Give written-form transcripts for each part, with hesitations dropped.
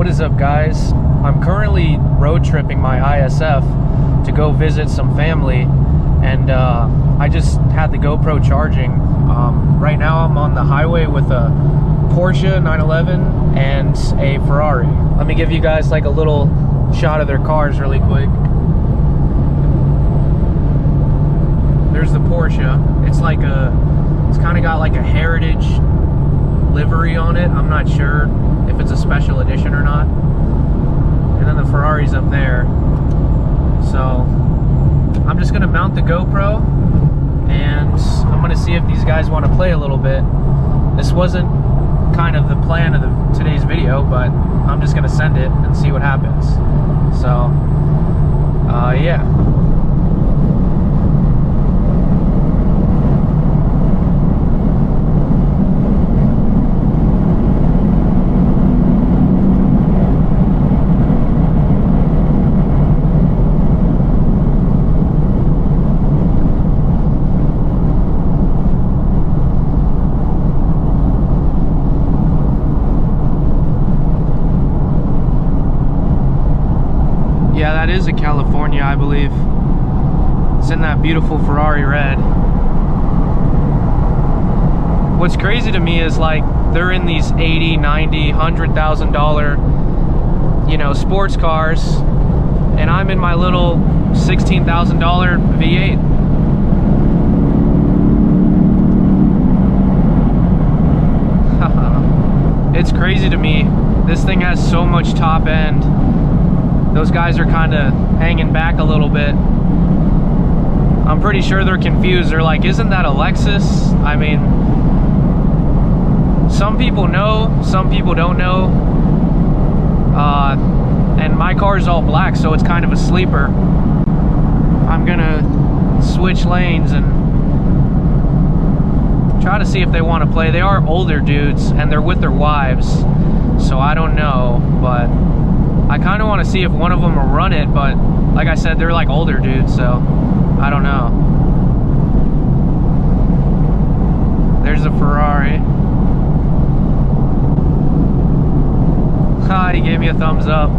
What is up, guys? I'm currently road tripping my ISF to go visit some family, and I just had the GoPro charging. Right now I'm on the highway with a Porsche 911 and a Ferrari. Let me give you guys like a little shot of their cars really quick. There's the Porsche. It's kind of got like a heritage livery on it. I'm not sure if it's a special edition or not. And then the Ferrari's up there. So I'm just gonna mount the GoPro and I'm gonna see if these guys want to play a little bit. This wasn't kind of the plan of today's video, but I'm just gonna send it and see what happens. So yeah. Yeah, that is a California, I believe. It's in that beautiful Ferrari red. What's crazy to me is like they're in these $80, $90, $100,000, you know, sports cars, and I'm in my little $16,000 V8. It's crazy to me. This thing has so much top end. Those guys are kind of hanging back a little bit. I'm pretty sure they're confused. They're like, isn't that a Lexus? I mean, some people know, some people don't know. And my car is all black, so it's kind of a sleeper. I'm gonna switch lanes and try to see if they want to play. They are older dudes and they're with their wives, so I don't know, but I kind of want to see if one of them will run it, but like I said, they're like older dudes, so I don't know. There's a Ferrari. Ha, he gave me a thumbs up.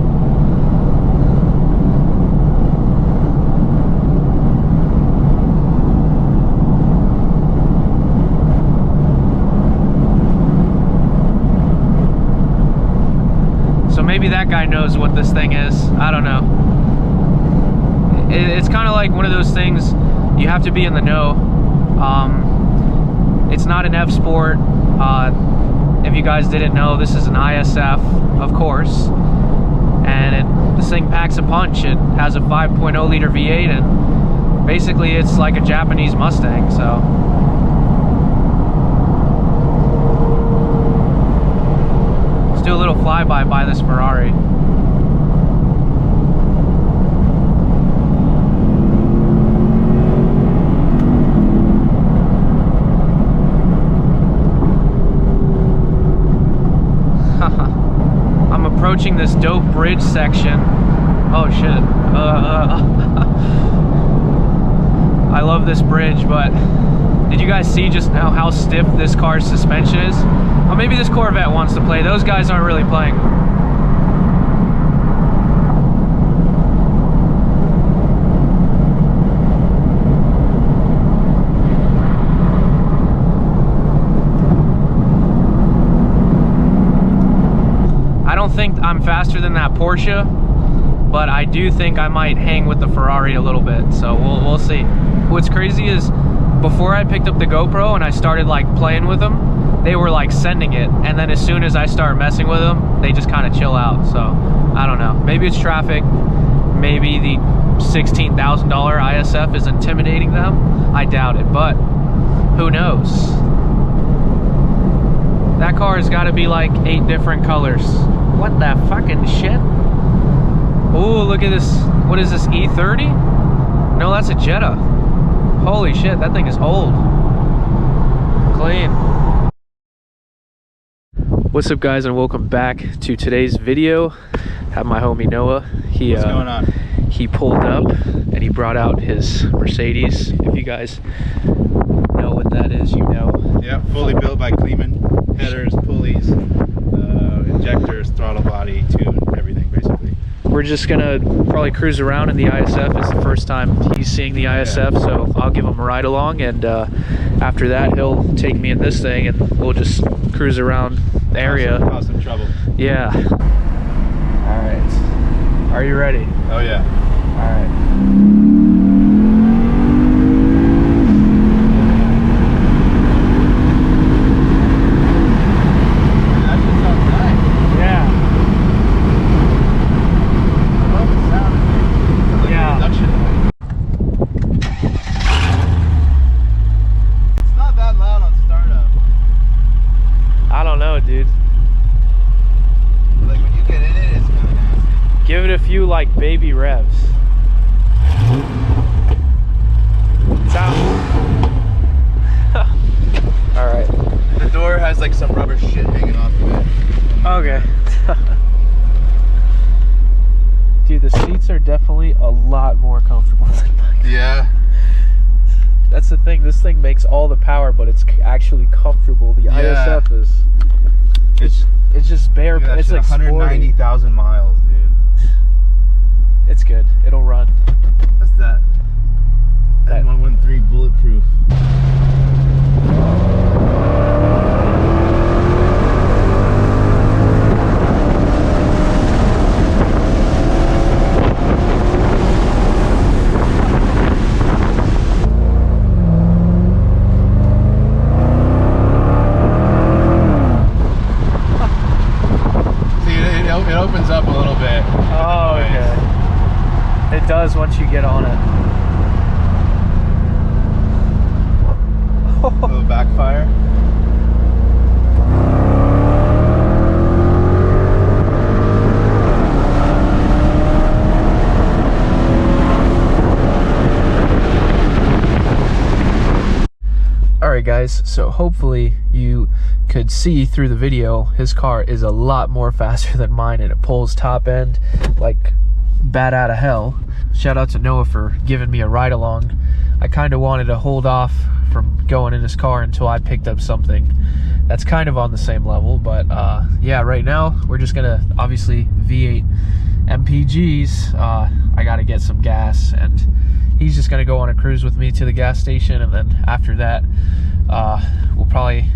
Maybe that guy knows what this thing is. I don't know. It's kind of like one of those things you have to be in the know. It's not an F Sport. If you guys didn't know, this is an ISF, of course. And this thing packs a punch. It has a 5.0 liter V8, and basically it's like a Japanese Mustang. So do a little flyby by this Ferrari. I'm approaching this dope bridge section. Oh shit. I love this bridge, but did you guys see just now how stiff this car's suspension is? Well, maybe this Corvette wants to play. Those guys aren't really playing. I don't think I'm faster than that Porsche, but I do think I might hang with the Ferrari a little bit, so we'll see. What's crazy is before I picked up the GoPro and I started like playing with them, they were like sending it, and then as soon as I start messing with them, they just kind of chill out. So I don't know, maybe it's traffic, maybe the $16,000 ISF is intimidating them. I doubt it, but who knows. That car has got to be like 8 different colors. What the fucking shit? Oh, look at this. What is this, E30? No, that's a Jetta. Holy shit, that thing is old. Clean. What's up, guys, and welcome back to today's video. Have my homie Noah. What's going on? He pulled up and he brought out his Mercedes. If you guys know what that is, you know. Yeah, fully built by Kleeman. Headers, pulleys, injectors, throttle, body, tune, everything basically. We're just gonna probably cruise around in the ISF. It's the first time he's seeing the ISF, so I'll give him a ride along, and after that he'll take me in this thing and we'll just cruise around the area. Cause some trouble. Yeah. All right. Are you ready? Oh yeah. All right. Dude, like when you get in it, it's kind of nasty. give it a few like baby revs. Sound. All right. The door has like some rubber shit hanging off of it. Okay. Dude, the seats are definitely a lot more comfortable than mine. Yeah. That's the thing. This thing makes all the power, but it's actually comfortable. The ISF is. It's just bare. It's like 190,000 miles, dude. It's good. It'll run. That's that 113 bulletproof. It opens up a little bit. Oh, okay. It does once you get on it. A little backfire. Alright guys, so hopefully you could see through the video, his car is a lot more faster than mine and it pulls top end like bat out of hell. Shout out to Noah for giving me a ride along. I kind of wanted to hold off from going in his car until I picked up something that's kind of on the same level, but yeah, right now we're just gonna obviously V8 MPGs. I gotta get some gas and he's just gonna go on a cruise with me to the gas station, and then after that we'll probably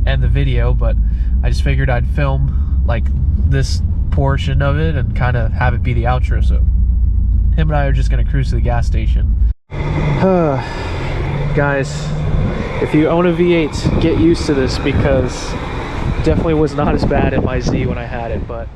end the video, but I just figured I'd film like this portion of it and kind of have it be the outro. So him and I are just gonna cruise to the gas station. Guys, if you own a V8, get used to this because it definitely was not as bad in my Z when I had it, but